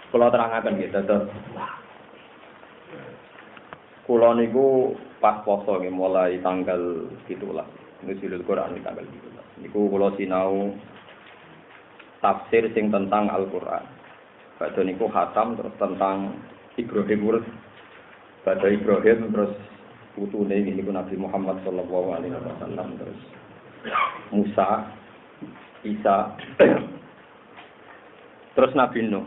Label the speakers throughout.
Speaker 1: Kula terangaken nggih terus. Kula niku pas poso nggih mulai tanggal 17. Nuzulul Quran di tanggal 17. Niku kula sinau tafsir sing tentang Al-Qur'an. Badhe niku khatam terus tentang Ibrahim urus. Badhe Ibrahim terus putune niku Nabi Muhammad sallallahu alaihi wasallam terus Musa, Isa, terus Nabi Nuh.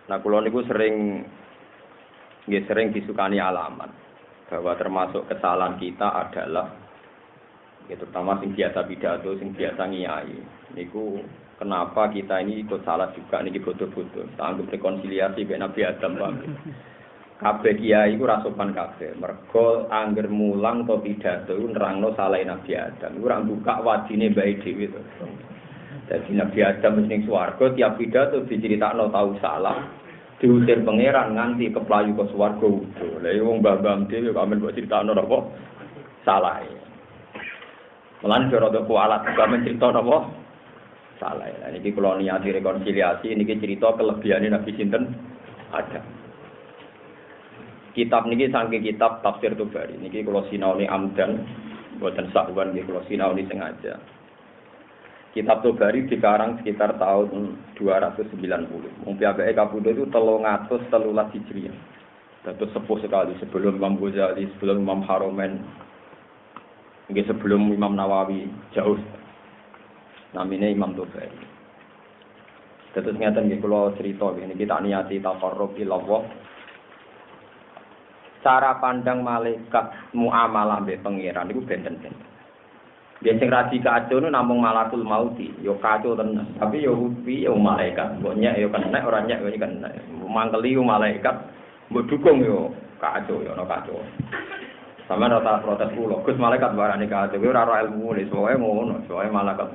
Speaker 1: Nah, kula niku sering disukani alamat bahwa termasuk kesalahan kita adalah terutama sing biasa pidato, sing biasa ngiyai. Niku kenapa kita ini ikut salah juga niki bodoh-bodoh. Anggap rekonsiliasi ben Nabi Adam Pak. Kabeh kiai iku ra sopan kabeh. Mergo angger mulang to pidato iku nerangno salahe Nabi Adam. Iku ora buka wadine bae dhewe to. Dadi Nabi Adam ning swarga tiap pidato diceritakno tau salah. Diusir pangeran nganti keplayu ke swarga udo. Lah wong mbah-mbah dhewe kok amen kok critakno apa salah. Melan rada kualat juga mencerita apa salah. Lah niki kula niati rekonsiliasi niki cerita kelebihane Nabi sinten Adam. Kitab niki saking kitab Tafsir Tabari niki kula sinaoni amdan mboten sakwan niki kula sinaoni sengaja. Kitab Tabari dikarang sekitar tahun 290. Wong piyambake kapundhut itu 313 Hijriah. Dados sepuh sekali sebelum Imam Ghazali, sebelum Imam Haromen, nggih sebelum Imam Nawawi jauh. Namine Imam Tabari. Dados ngeten nggih kula crita niki tak niati taqarrub ilallah. Cara pandang malaikat muamalah mbek pangeran niku benten-benten. Dia sing radi kacau nu namung malakul mauti, yo kacau tenan. Tapi yo upi yo malaikat, mbok nyek yo kena ora nyek yo kena. Mangkeli yo malaikat, mbok dukung yo kacau yo ono kacau. Sampeyan ora protes kula, Gus malaikat barane kacau, ora ora ilmu ne, soe ngono, soe malaikat.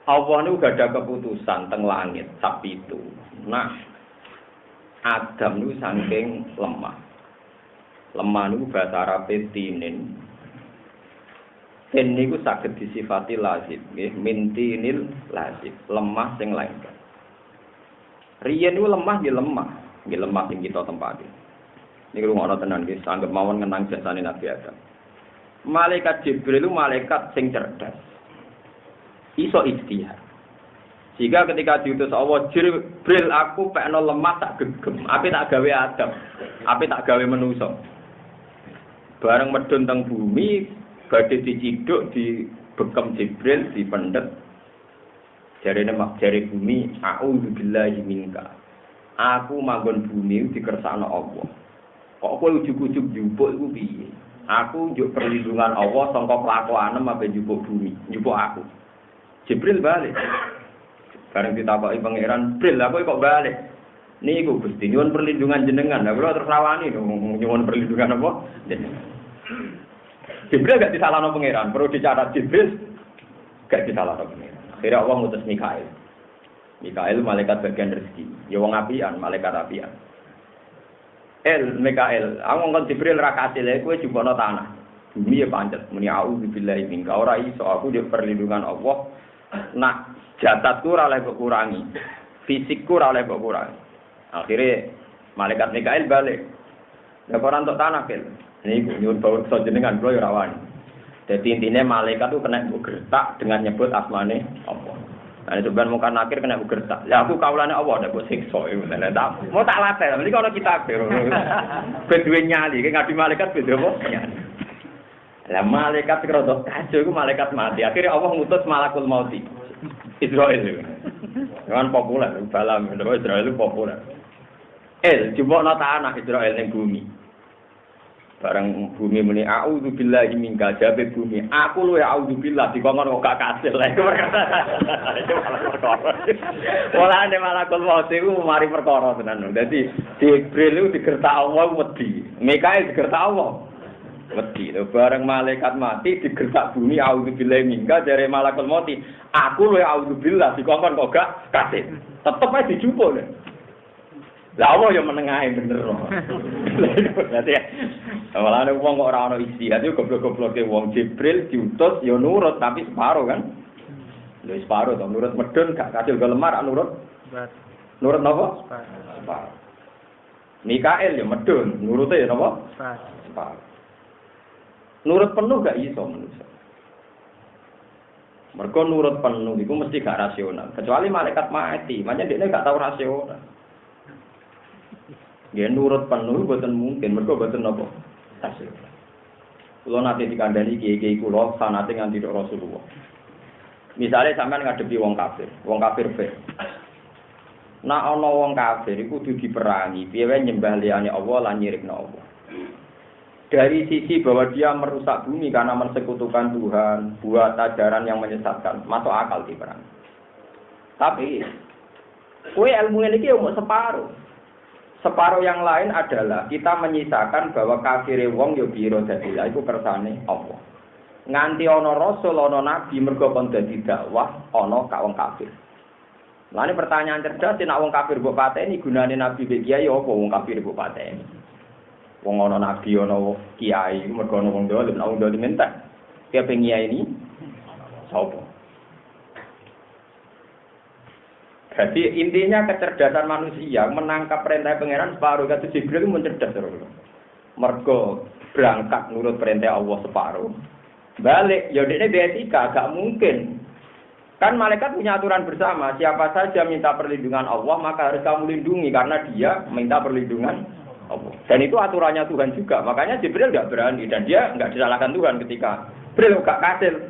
Speaker 1: Allah niku gak ada keputusan teng langit sak pitu. Nah, Adam niku saking lemah. Lemah niku bahasa Arabe tinin. Ten niku saged disifati lazim, nggih, mintinil lazim, lemah sing lengket. Riyen niku lemah nggih lemah sing kita tempati. Niku ngono tenan nggih, sanggep mawon ngenang jasane Nabi Adam. Malaikat Jibril itu malaikat sing cerdas. Iso ijtihad. Jika ketika diutus Allah, Jibril aku pekno lemah tak gegem, ape tak gawe Adam, ape tak gawe manusa. Bareng medun teng bumi badhe diciduk di bekem Jibril dipendet jarene jare bumi a'udzubillahi minka aku manggon bumi dikersakno Allah kok kowe ujug-ujug njupuk iku piye aku njuk perlindungan Allah saka kelakuanem ape njupuk bumi njupuk aku Jibril balik bareng ditakoki pangeran Jibril aku kok balik niku Gusti nyuwun perlindungan jenengan lha kula terus rawani nyuwun perlindungan apa jenengan Jibril gak disalahno pangeran, perlu dicatat Jibril gak disalahno pangeran. Akhirnya Allah ngutus Mikail. Mikail malaikat bagian rezeki. Ya wong apian, malaikat apian. Mikail, aku ngkon Jibril ra kasil kowe jubono tanah. Bumi ya pancet, muni auzubillahi minka ora iso aku yo perlindungan Allah. Nak jasadku ora oleh kurangi. Fisikku ora oleh kurangi. Akhirnya malaikat Mikail balik. Lah ora entuk tanah kel. Ini nyuwun bawah jenengan kula ya rawani. Dadi intine malaikat itu kena gertak dengan nyebut asmane Allah. Nah coba mungkin akhir kena gertak. Ya aku kaulane Allah ndak mbok siksa iku. Mau tak latih, mriki ana kitab. Ben duwe nyali, ngadi malaikat beda apa? Nyali. Lah malaikat rada kacau iku malaikat mati. Akhirnya Allah ngutus malakul mauti. Israel itu. Kan populer, dalam Israel itu populer. Jupukno tanah Israel ning bumi. Barang bumi muni auzubillahi minka jabe bumi aku luwe auzubillah dikongkon kok gak kasil lha iku perkara walane malakul maut iku mari perkara tenan dadi Jibril itu digertak Allah wedi Mikail digertak Allah wedi bareng malaikat mati digertak bumi auzubillahi minka jare malakul maut aku luwe auzubillah dikongkon kok gak kasil tetep ae dijupuk lah Allah yang menengahi bener loh. Berarti malah ada wong kok ora ono isi, ati goblok-gobloke wong Jibril diutus ya nurut tapi separo kan. Lho separo to, nurut medun gak kasil go lemar nurut. Nurut napa? Separo. Mikael ya medun, nurute ya napa? Separo. Nurut penuh gak iso manusia. Mergo nurut penuh iku mesti gak rasional, kecuali malaikat mati, makanya dia gak tahu rasional. Dia nurut penuh mboten mungkin, mergo mboten napa? Rasional. Kula nate dikandani kiai-kiai kula sanate nganti Rasulullah. Misale sampean ngadepi wong kafir bae. Nek ana wong kafir iku kudu diperangi, piye wae nyembah liyane Allah lan nyirikna Allah. Dari sisi bahwa dia merusak bumi karena mensekutukan Tuhan, buat ajaran yang menyesatkan, masuk akal diperang. Tapi, kue ilmu ini mau separuh. Separuh yang lain adalah kita menyisakan bahwa kafir wong yo biro dadilah itu kersane Allah. Nganti ana rasul ana nabi mergo kon dadi dakwah ana ka wong kafir. Lah ini pertanyaan cerdas nek wong kafir mbok pateni gunane nabi be kiai apa wong kafir mbok pateni? Wong ana nabi ana kiai mergo ana wong dolim entek. Ki pengiai ini sapa? Jadi intinya kecerdasan manusia menangkap perintah pangeran separuh kata Jibril itu mencerdas terus. Mergo berangkat nurut perintah Allah separuh. Balik ya dekne etika gak mungkin. Kan malaikat punya aturan bersama, siapa saja minta perlindungan Allah maka harus kamu lindungi karena dia minta perlindungan Allah. Dan itu aturannya Tuhan juga. Makanya Jibril enggak berani dan dia enggak disalahkan Tuhan ketika Jibril gak kasil.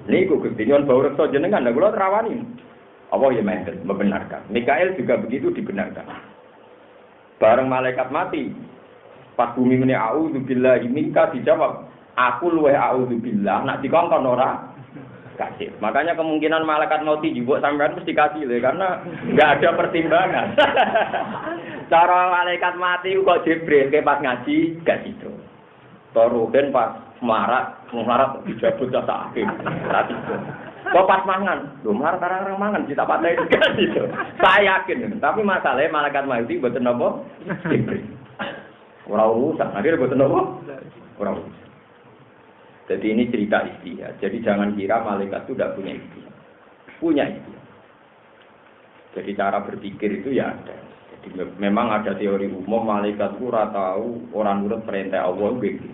Speaker 1: Niku Gusti nyuwun bau reksa jenengan lha kula trawani. Allah ya membenarkan. Mikael juga begitu dibenarkan. Bareng malaikat mati, pas bumi muni a'udzubillahi minka dijawab, aku luweh a'udzubillah, nak dikongkon ora kasih. Makanya kemungkinan malaikat mati juga sampean mesti kasih lho karena enggak ada pertimbangan. Cara malaikat mati kok Jibril ke pas ngaji gak gitu. Toruben pas melarat dijabut tak akhir. Kok pas mangan, lho melarat orang mangan kita patah itu kan gitu. Saya yakin, tapi masalahnya malaikat mati mboten napa Jibril. Ora urusan, akhirnya mboten napa? Ora urusan. Jadi ini cerita istihad. Jadi jangan kira malaikat itu tidak punya istihad. Punya istihad. Jadi cara berpikir itu ya ada. Jadi memang ada teori umum malaikat itu ora tahu orang nurut perintah Allah begitu.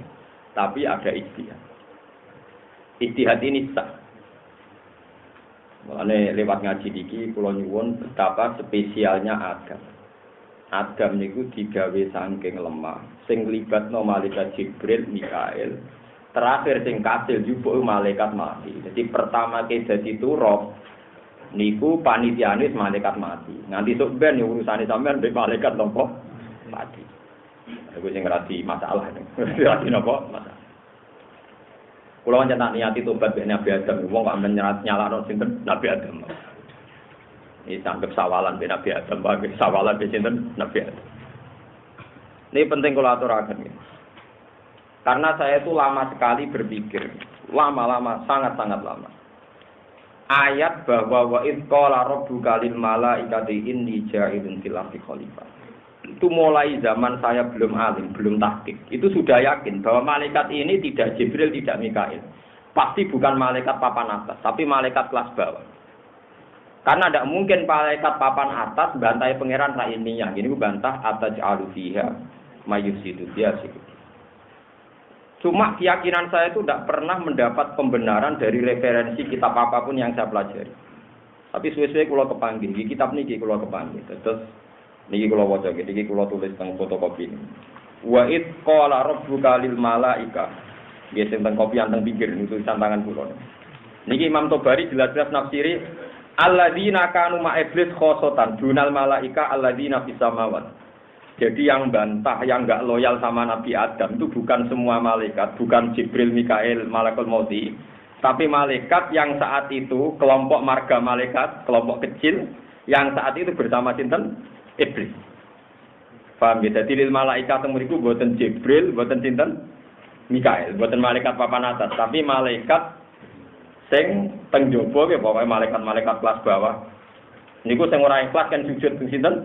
Speaker 1: Tapi ada istihad. Istihad ini sah. Mulane lewat ngaji niki kula nyuwun betapa spesialnya Adam. Adam niku digawe saking lemah, sing libatno malaikat Jibril, Mikael. Terakhir sing kasil jupuk malaikat mati. Jadi pertama ke dadi turab niku panitiane malaikat mati. Nganti sok ben urusane sampean mbek malaikat nopo mati. Iku sing ngrati masalah. Ngrati nopo masalah. Kula nyetak niati tobat mbek Nabi Adam, wong kok nyalano sinten Nabi Adam. Ini tanggap sawalan mbek Nabi Adam, bagi sawalan mbek sinten Nabi Adam. Ini penting kula aturaken. Karena saya itu lama sekali berpikir, lama-lama, sangat-sangat lama. Ayat bahwa wa id qala rabbuka lil malaikati inni ja'ilun fil ardi khalifah. Itu mulai zaman saya belum alim, belum tahqiq. Itu sudah yakin bahwa malaikat ini tidak Jibril, tidak Mikail. Pasti bukan malaikat papan atas, tapi malaikat kelas bawah. Karena tidak mungkin malaikat papan atas bantai pangeran rainiyah. Ini bantah ataj'alu fiha mayyusidu biasiku. Cuma keyakinan saya itu tidak pernah mendapat pembenaran dari referensi kitab apapun yang saya pelajari. Tapi suwe-suwe kula kepanggih, kitab niki kula kepanggih. Terus niki kula waca, niki kula tulis teng fotokopi ini. Wa id qala rabbuka lil malaika. Nggih teng kopian teng pinggir niku tulisan tangan kula. Niki Imam Tobari jelas-jelas nafsiri alladzina kanu ma iblis khosotan dunal malaika alladzina fis samawat. Jadi yang bantah, yang enggak loyal sama Nabi Adam itu bukan semua malaikat, bukan Jibril, Mikail, Malakul Mauti, tapi malaikat yang saat itu kelompok marga malaikat, kelompok kecil yang saat itu bersama sinten Iblis. Paham ya? Jadi lil malaikat temuriku boten Jibril, boten sinten Mikail, boten malaikat papan atas, tapi malaikat sing teng jaba ya pokoke malaikat-malaikat kelas bawah. Niku sing ora ikhlas kan sujud teng sinten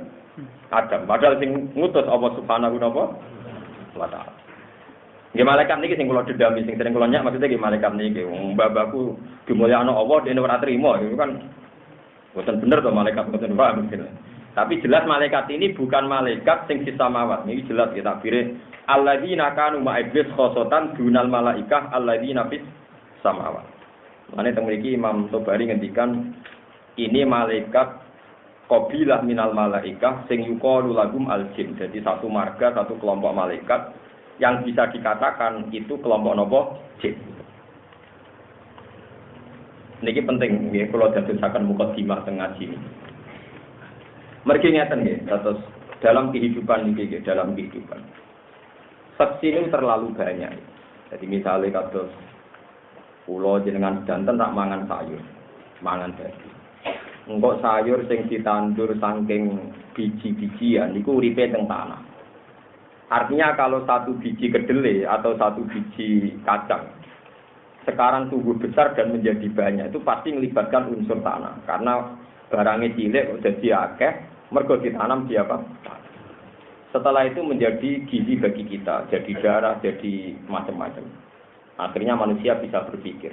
Speaker 1: Adam. Padahal sing ngutus Allah Subhanahu wa taala. Nggih malaikat niki sing kula dedami sing sering kula nyak maksudnya nggih malaikat niki. Wong mbahku dimulyakno Allah dene ora trimo itu kan boten bener to malaikat boten paham. Tapi jelas malaikat ini bukan malaikat sing samawat. Niki jelas ya takbire alladzina kanu ma'iblis khosotan dunal malaikah alladzina fis samawat. Mane teng mriki Imam Tobari ngendikan ini malaikat qabilah minal malaikah sing yuqalu lagum al-jin. Jadi satu marga, satu kelompok malaikat yang bisa dikatakan itu kelompok nopo jin. Niki penting nggih kula dadosaken mukadimah teng ngaji. Mergi ngeten nggih, terus dalam kehidupan niki nggih, dalam kehidupan. Saksi ini terlalu banyak. Jadi misalnya kados kula jenengan janten tak mangan sayur, mangan daging. Engko sayur sing ditandur saking biji-bijian niku uripe teng tanah. Artinya kalau satu biji kedelai atau satu biji kacang sekarang tumbuh besar dan menjadi banyak itu pasti melibatkan unsur tanah karena barangnya cilik jadi akeh mergo ditanam di apa? Setelah itu menjadi gizi bagi kita, jadi darah, jadi macam-macam. Akhirnya manusia bisa berpikir.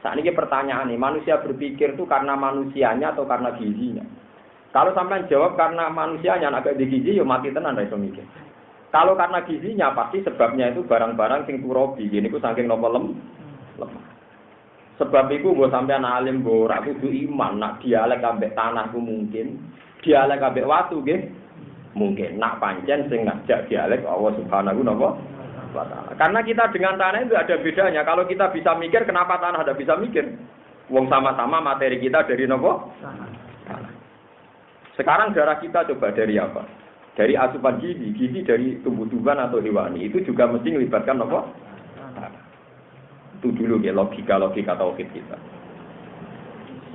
Speaker 1: Saat ini pertanyaan nih, manusia berpikir itu karena manusianya atau karena gizinya? Kalau sampai jawab karena manusianya agak di gizi, ya mati tenan iso mikir. Kalau karena gizinya pasti sebabnya itu barang-barang sing turobi, gini ku saking nopo lemah. Sebab itu gue sampean alim gue ora kudu iman, nak dialek ambek tanah ku mungkin, dialek ambek watu nggih mungkin. Nak pancen sing ngajak dialek Allah Subhanahu wa taala. Karena kita dengan tanah itu ada bedanya. Kalau kita bisa mikir, kenapa tanah ada bisa mikir? Wong sama-sama materi kita dari nopo? Tanah. Sekarang darah kita coba dari apa? Dari asupan gizi dari tumbuh-tumbuhan atau hewani. Itu juga mesti melibatkan apa? Itu dulu ya logika tauhid kita.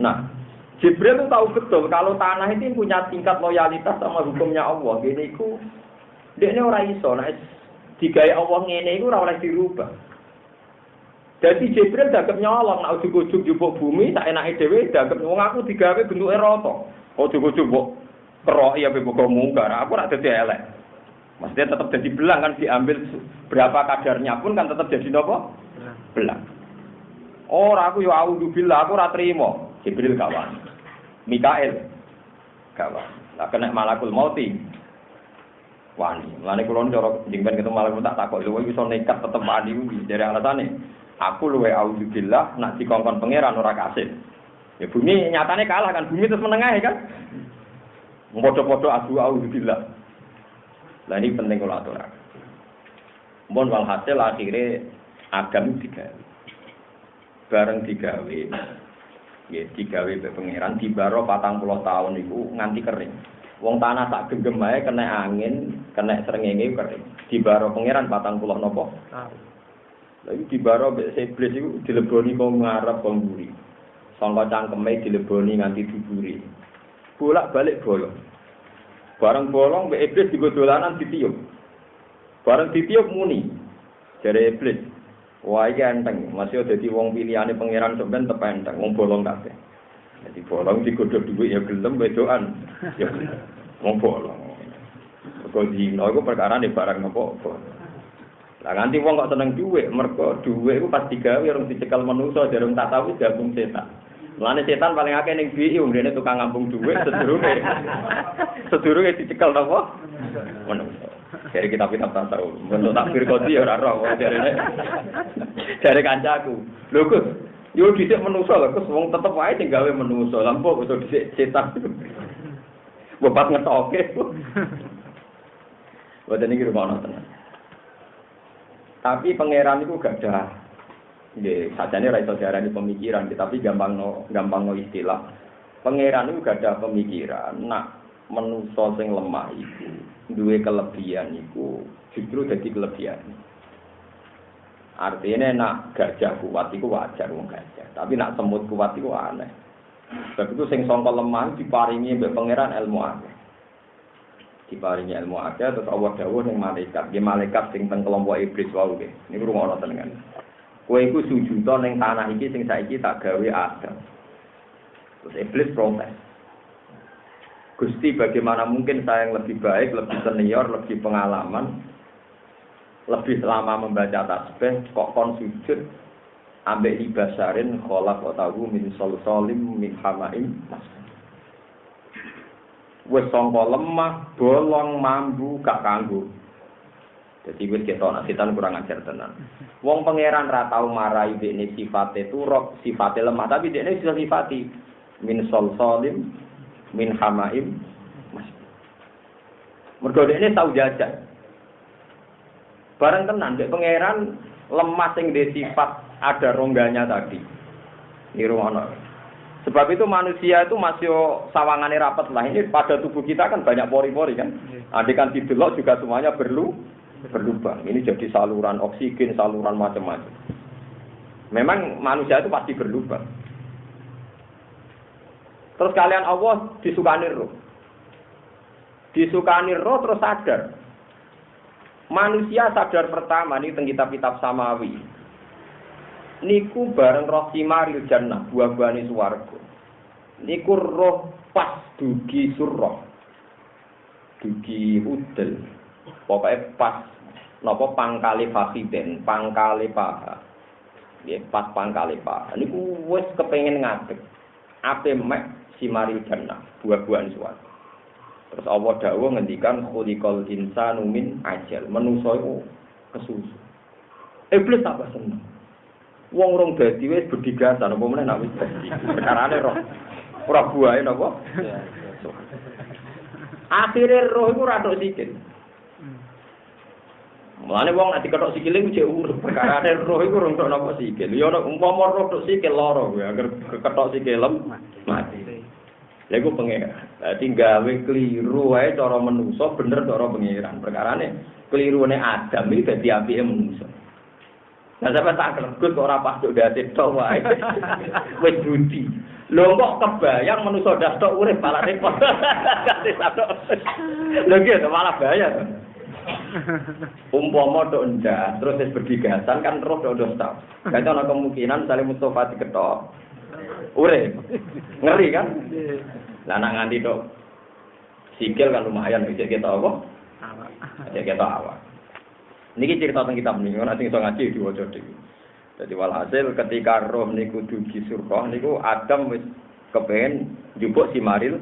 Speaker 1: Nah, Jibril itu tahu betul kalau tanah itu punya tingkat loyalitas sama hukumnya Allah. Gini itu, dia ini orang iso. Nah, digawe Allah ngene iku ora oleh dirubah. Jadi Jibril dagem nyolong nek ujug-ujug jupuk bumi sak enake dhewe dagem wong aku digawe bentuke rata. Ujug-ujug kok kerok ya beboko mungkar, aku ora dadi elek. Maksudnya tetap jadi belang kan diambil berapa kadarnya pun kan tetap jadi napa? Belang. Ora aku yo auzubillah aku ora trimo. Jibril kawan. Mikael kawan. Lah kena malakul mauti. Wani. Lane kula ndoro jengben ketemu malakul tak takok lho iso nekat tetep wani kuwi dari alasane. Aku luwe auzubillah nak dikongkon pangeran ora kasih. Ya bumi nyatane kalah kan bumi terus menengah kan. Podo-podo auzubillah. Lah ini penting kalau aturan. Mohon walhasil akhirnya Adam digawe. Bareng digawe. Ya digawe be pangeran dibaro 40 tahun niku nganti kering. Wong tanah sak genggam ae kena angin, kena srengenge kering. Dibaro pangeran 40 napa? Lagi dibaro be iblis iku dileboni kok ngarep kok mburi. Sangka cangkeme dileboni nganti dubure. Bolak-balik bolong. Bareng bolong mbek iblis digo dolanan ditiup. Bareng ditiup muni. Jare iblis, wah iki enteng, masih dadi wong pilihane pangeran sampean tep enteng, wong bolong kabeh. Dadi bolong digodhog dhuwit ya gelem wedokan. Ya wong bolong. Kok dino iku perkarane barang apa-apa. Lah nganti wong kok seneng dhuwit, mergo dhuwit iku pas digawe orang dicekel manusa jarung tak tahu gabung setan. Mulane setan paling akeh ning BI umrene tukang ngambung dhuwit sedurunge dicekel napa? Menungso. Dari kitab-kitab tasawuf. Bentuk takbir qadi ora roh jarene. Jare kancaku. Lho Gus, yo dhisik menungso lho Gus wong tetep wae sing gawe menungso. Lah mbok kok dhisik setan. Bapak ngetoke. Boten iki rumono tenan. Tapi pangeran itu gak ada. Nggih, sajane ora iso diarani pemikiran, tapi gampangno istilah. Pangeran itu gak ada pemikiran. Nak manusa sing lemah iku duwe kelebihan iku justru dadi kelebihan. Artinya nak gajah kuat iku wajar wong gajah, tapi nak semut kuat iku aneh. Sebab itu sing sangka lemah diparingi mbek pangeran ilmu akeh. Diparingi ilmu akeh terus Allah dawuh ning malaikat, nggih malaikat sing teng kelompok iblis wae nggih. Niku rumono tenan. Kowe iku sujud ning tanah iki sing saiki tak gawe Adam. Terus iblis protes. Gusti, bagaimana mungkin saya yang lebih baik, lebih senior, lebih pengalaman lebih lama membaca tasbih kok kon sujud ambek libasarin kholaq tahu min salsalim min hamaim wis sangka lemah bolong mambu gak kanggo dadi wis ketok setan kurang ajar tenan wong pangeran ra tau marai dekne sifate turuk sifate lemah tapi dekne bisa sifati min salsalim min hamaim mergo dekne tau jajan bareng tenan dek pangeran lemah sing dhe sifat ada rongganya tadi. Nirwana. Sebab itu manusia itu masih sawangane rapat lah. Ini pada tubuh kita kan banyak pori-pori kan. Andai kan didelok juga semuanya berlubang. Ini jadi saluran oksigen, saluran macam-macam. Memang manusia itu pasti berlubang. Terus kalian Allah disukani roh. Disukani roh terus sadar. Manusia sadar pertama ini teng kitab-kitab samawi. Niku bareng roh simaril jannah buah-buahane swarga. Niku roh pas dugi surah. Dugi udel. Pokoke pas napa pangkale fakhiden, pangkale paha. Nggih, pas pangkale paha. Niku wis kepengin ngadeg. Ape mek simaril jannah buah-buahane swarga. Terus Allah dawuh ngendikan khuliqal insanu min ajal. Manusa iku kesusu. Iblis apa seneng? Wong rong dadi wis bedigasan apa meneh nek wis dadi. Perkarane roh. Ora buahe napa? Akhire roh iku ora tok sikil. Mulane wong nek diketok sikile ku jek urip. Perkarane roh iku rong tok napa sikil. Ya nek umpama roh tok sikil lara kuwi agar ketok sikilem mati. Lha iku pengen. Dadi gawe kliru wae cara menungso bener cara pengiran. Perkarane klirune Adam iki dadi apike menungso. Nah, sampai tak kergut kok ora pas tok dadi tok wae. Wis budi. Lho kok kebayang manusa ndak tok urip malah repot. Kasih tok. Lho iki malah bahaya. Umpama tok ndak terus wis berdigasan kan roh tok tau. Kan ana kemungkinan Salim Mustofa diketok. Urip. Ngeri kan? Lah nek nganti tok sikil kan lumayan bisa kita apa? Awak. Kita awak. Niki cerita tentang kitab niku nek sing iso ngaji diwaca dhewe. Dadi walhasil ketika roh niku dugi surga niku Adam wis kepengin njupuk simaril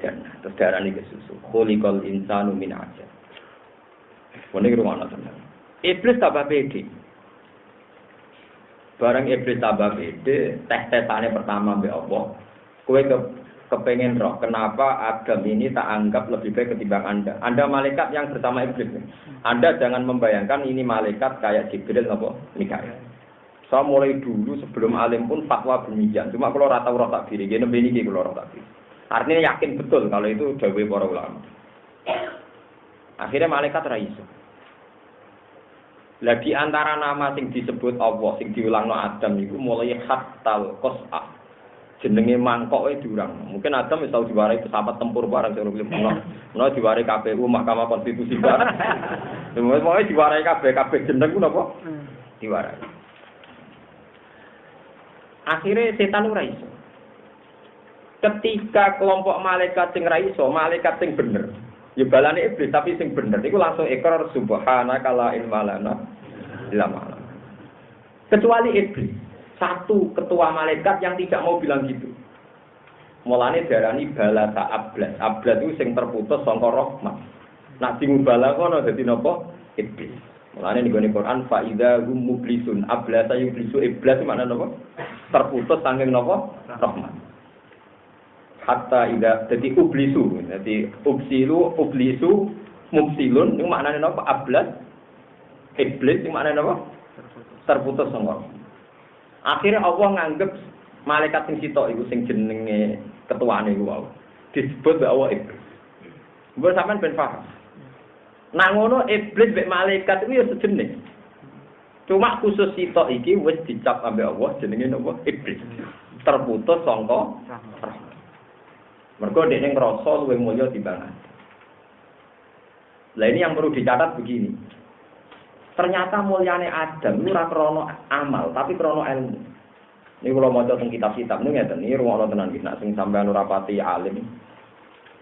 Speaker 1: dan terus darani kesusu. Khuliqal insanu min ajal. Wene rumono tenan. Iblis tambah pede. Barang iblis tambah pede, tes-tesane pertama mbek Allah. Kowe kepengen roh, kenapa Adam ini tak anggap lebih baik ketimbang Anda? Anda malaikat yang bersama iblis. Anda jangan membayangkan ini malaikat kayak Jibril apa Mikail. Saya mulai dulu sebelum alim pun fatwa demikian. Cuma kalau rata roh tak diri, gini begini kalau roh tak diri. Artinya yakin betul kalau itu dawuh para ulama. Akhirnya malaikat raiso. Lah di antara nama sing disebut Allah, sing diulangno Adam itu mulai hatal qas'ah. Jenenge mangkok diurang. Mungkin Adam wis tau diwarai pesawat tempur bareng sing urip menawa diwarai KPU Mahkamah Konstitusi bareng. Semoga diwarai kabeh jeneng ku napa? Diwarai. Akhirnya setan ora iso. Ketika kelompok malaikat sing ra iso, malaikat sing bener. Ya balane iblis tapi sing bener iku langsung ikrar subhanaka la ilma lana illa ma 'allamtana. Kecuali iblis. Satu ketua malaikat yang tidak mau bilang gitu. Mulane darani balasa ablas. Ablas itu sing terputus saka rahmat. Nak dimubala kono dadi napa? Iblis. Mulane ning Quran fa idza hum mublisun. Ablasa yublisu iblis makna napa? Terputus saking napa? Rahmat. Hatta idza dadi ublisu. Dadi ubsilu ublisu mubsilun itu maknane napa? Ablas. Iblis itu maknane napa? Terputus saka. Akhirnya Allah nganggep malaikat sing sitok iku sing jenenge ketuane iku wae. Disebut bahwa iblis. Mbok sampean ben paham. Nang ngono iblis mek malaikat itu ya sejenis. Cuma khusus sitok iki wis dicap ambek Allah jenenge napa? Iblis. Terputus sangka rahmat. Mergo dekne ngrasa luwih mulya timbangan. Lah ini yang perlu dicatat begini. Ternyata mulyane Adam itu ora krana amal, tapi krana ilmu. Ini kalau maca teng kitab-kitab niku ngeten, iki rumono tenan iki nek sing sampean ora pati alim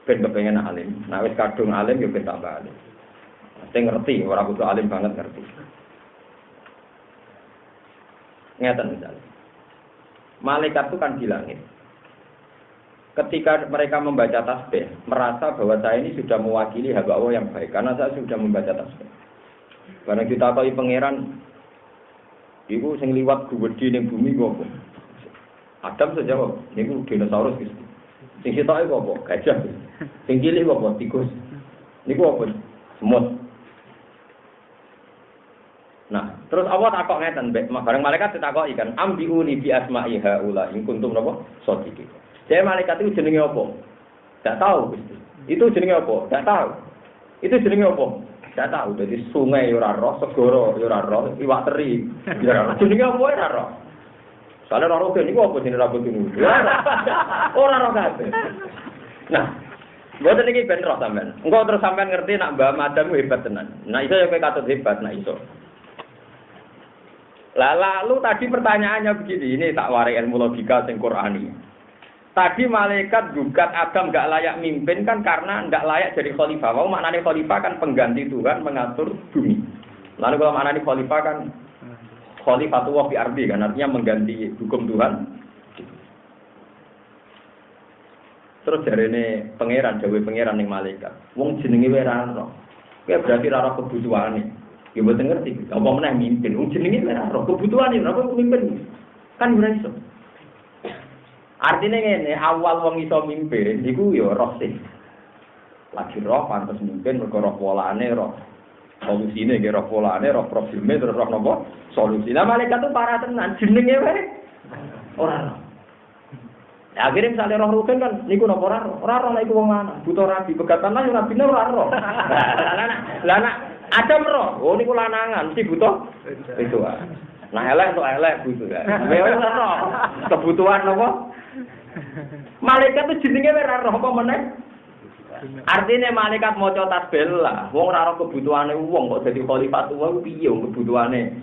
Speaker 1: ben kepengen alim. Nek wis kadung alim ya ben tambah alim. Mesti ngerti, ora kudu alim banget ngerti. Ngeten misalnya. Malaikat itu kan di langit. Ketika mereka membaca tasbih, merasa bahwa saya ini sudah mewakili hamba Allah yang baik karena saya sudah membaca tasbih. Karena kita tahu pangeran iku sing liwat gede ning bumi kok. Adam saja kok niku dinosaurus Gusti. Sing sitoke apa? Gajah. Sing cilik apa? Tikus. Niku apa? Semut. Nah, terus Allah takok ngeten, bareng malaikat ditakoki kan, ambiuni bi asma'i haula in kuntum napa? Shodiqin. Jadi malaikat itu jenenge apa? Tidak tahu, Gusti. Itu jenenge apa? Tidak tahu. Itu jenenge apa? Tidak tahu. Jadi sungai ora roh, segara ora roh, iwak teri ora roh. Jenenge apa ora roh? Soale ora roh niku apa jenenge rambut niku? Ora roh kabeh. Nah, mboten iki ben roh sampean. Engko terus sampean ngerti nak Mbah Madam hebat tenan. Nah, iso ya kowe katut hebat, nah iso. Lah lalu tadi pertanyaannya begini, ini tak warai ilmu logika sing Qur'ani. Tadi malaikat gugat Adam enggak layak mimpin kan karena enggak layak jadi khalifah. Mau maknanya khalifah kan pengganti Tuhan mengatur bumi. Lalu kalau maknanya khalifah kan khalifatullah fi ardi kan artinya mengganti hukum Tuhan. Terus jarene pangeran, dawuh pangeran ning malaikat. Wong jenenge wae ra ono. Kuwi berarti ra ono kebutuhane. Ya mboten ngerti. Apa meneh mimpin? Wong jenenge wae ra ono kebutuhane, ora mimpin. Kan ora iso. Artinya ngene, awal wong iso mimpin iku ya roh sih. Lagi roh pantes mimpin mergo roh polane, roh solusine nggih roh polane, roh probleme terus roh napa? Solusi. Lah malaikat itu parah tenan jenenge wae ora roh. Ya akhirnya misalnya roh rugen kan niku napa ora roh? Ora roh nek iku wong lanang, buta rabi, pegatan lan ora bine ora roh. Lah nak Adam roh, oh niku lanangan, mesti buta itu. Nah elek untuk elek gitu ya. Wae ora roh. Kebutuhan apa? Malaikat itu jenenge ora roh apa meneh? Artinya malaikat maca tasbih lah. Wong ora roh kebutuhane wong kok dadi khalifah wong piye kebutuhane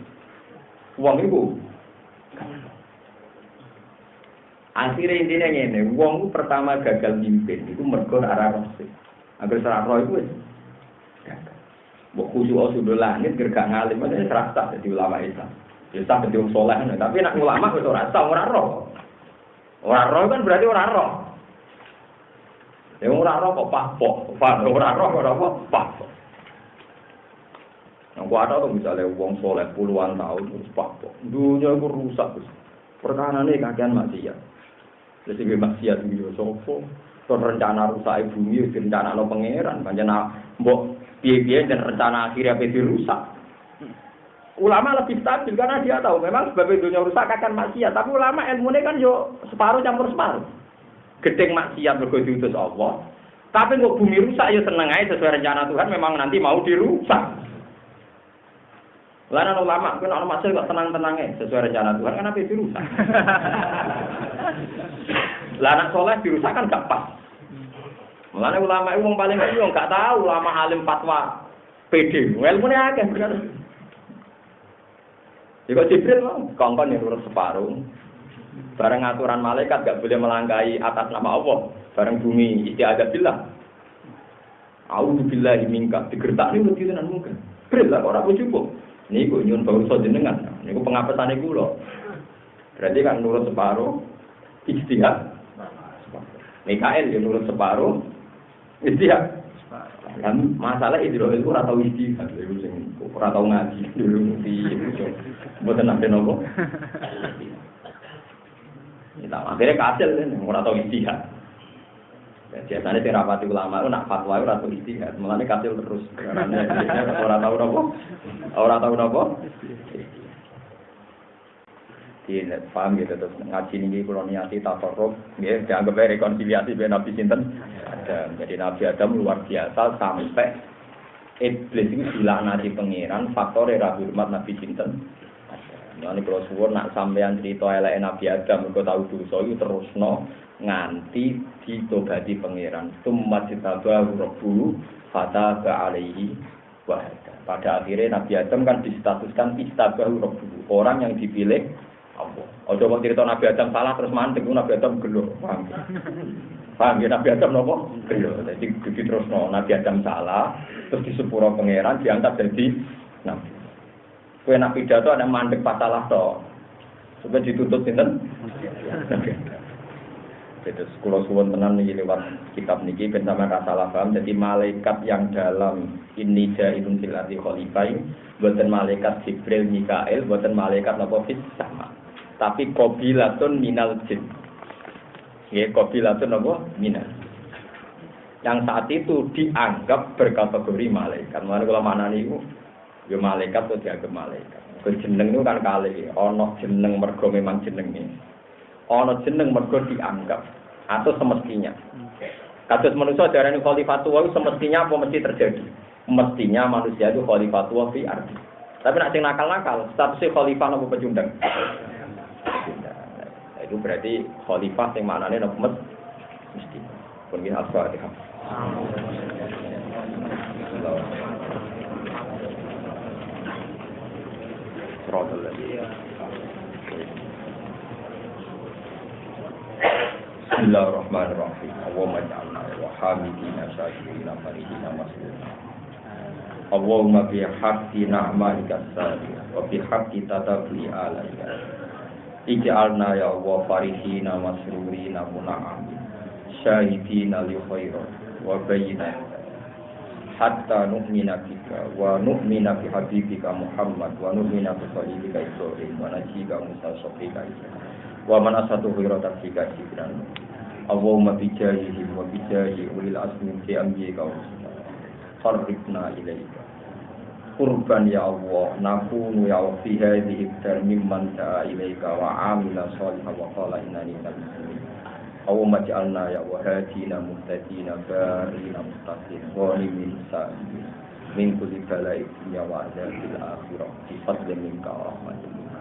Speaker 1: wong iku. Akhirnya intinya ngene, wong pertama gagal mimpin iku mergo ora roh. Agar ora roh iku wis mbok khusyuk sudah langit gak ngalim aja serasa dadi ulama Islam. Ya tak dadi wong saleh, tapi nek ulama wis ora roh. Ora roh kan berarti ora roh. Ya ora roh kok papok. Ora roh ora apa papok. Yang kuat itu misalnya wong soleh puluhan tahun terus papok. Dunia itu rusak. Pertanyaannya kakean maksiat. Jadi maksiat itu sopo. Terus rencana rusak bumi, rencana lo pangeran. Rencana mbok piye-piye dan rencana akhirnya dirusak. Ulama lebih stabil karena dia tahu memang sebab dunia rusak akan maksiat. Tapi ulama ilmunya kan yo separuh campur separuh. Gedeng maksiat mergo diutus Allah. Tapi kok bumi rusak ya seneng aja sesuai rencana Tuhan memang nanti mau dirusak. Lalu ulama kan orang maksiat kok tenang-tenangnya sesuai rencana Tuhan kan apa dirusak. Lah anak soleh dirusak kan gak pas. Mulane ulama itu wong paling gak tahu ulama alim fatwa PD. Ilmunya akeh bener. Jika Jibril kongkon yang urus separuh, bareng aturan malaikat gak boleh melangkahi atas nama Allah, bareng bumi istiadat billah. A'udzubillahi minka digertak ini begitu nan mungkin. Jibril lah orang pun cukup. Ini kok nyun baru saja dengan, ini kok pengapesan itu loh. Berarti kan nurut separuh, istihad. Mikael yang nurut separuh, istihad. Kan masalah Israil itu ora tau istihad, ora tau ngaji dulu di mboten nate nopo. Kita akhirnya kasil kan ora tau istihad. Biasanya terapati ulama itu nak fatwa ora tau istihad, mulane kasil terus. Ora tau nopo. Ora tau nopo. Iya, paham gitu terus ngaji ini kalau niati tafarruq, ya dianggap rekonsiliasi dengan Nabi Sinten. Jadi Nabi Adam luar biasa sampai iblis itu dilaknati pangeran, faktor rabi hormat Nabi Sinten. Ini kalau suwun nak sampean cerita elek Nabi Adam, kau tahu dosa itu terusno nganti ditobati pangeran. Tsumma jitabahu rabbuhu fataba alaihi wahada. Pada akhirnya Nabi Adam kan distatuskan istabahu rabbuhu, orang yang dipilih Allah. Oh coba cerita Nabi Adam salah terus mantek, Nabi Adam gelo. Paham ya Nabi Adam nopo? Beliau. Jadi terus Nabi Adam salah, terus disepuro pangeran diangkat jadi nabi. Kue Nabi Dato ada mandek pasalah to. Supaya dituntut sinten? Nabi Adam. Jadi sekolah suwon tenan niki lewat kitab niki ben sampeyan ra salah paham. Jadi malaikat yang dalam ini jailun fil ardi khalifah boten malaikat Jibril Mikail, boten malaikat napa fis sama. Tapi qabilatun minal jin. Ya, qabilatun apa? Minal. Yang saat itu dianggap berkategori malaikat. Mulane kula maknani iku ya malaikat atau dianggap malaikat. Jeneng itu kan kali ana jeneng mergo memang jenenge. Ana jeneng mergo dianggap atau semestinya. Kados manusia darani khalifatullah semestinya apa mesti terjadi? Mestinya manusia itu khalifatullah fi ardi. Tapi nek sing nakal-nakal, statusnya khalifah napa pecundang? Itu berarti khalifah yang maknanya nopo mesti. Pun kita al-Fatihah. Bismillahirrahmanirrahim. Allahumma ja'alna wa hamidina syakirina farihina masrurina. Allahumma bihaqqi na'malika as-salih wa bihaqqi tatabi alaika. Ij'alna ya Allah farihina masrurina muna'amin syahidina li khairat wa bayyina hatta nu'mina bika wa nu'mina bi habibika Muhammad wa nu'mina bi khalilika Ibrahim wa najika Musa sofika wa man asatu khairat fika jibran Allahumma bi jahihi wa bi jahi ulil asmi fi anbiyika wa qarribna ilaika Kurban ya Allah, nakunu ya Allah fi hadhihi dar mimman da'a ilaika wa amila sholihan wa qala innani minal muslimin. Allahumma ij'alna ya Allah hadina muhtadina barina muttaqin zalimin sa'in min kulli bala'in dunya wa adzabil akhirah bi fadlin minka wa rahmatin minka.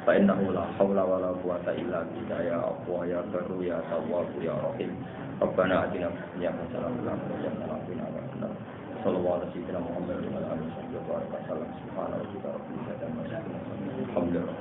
Speaker 1: Fa innahu la haula wa la quwwata illa bika ya Allah ya barru ya tawwab ya rahim. Rabbana atina fid dunya hasanah wa fil akhirati hasanah wa qina sallallahu alaihi wa sallam Muhammad wa ala alihi wa sahbihi wa sallam subhanahu wa ta'ala alhamdulillah.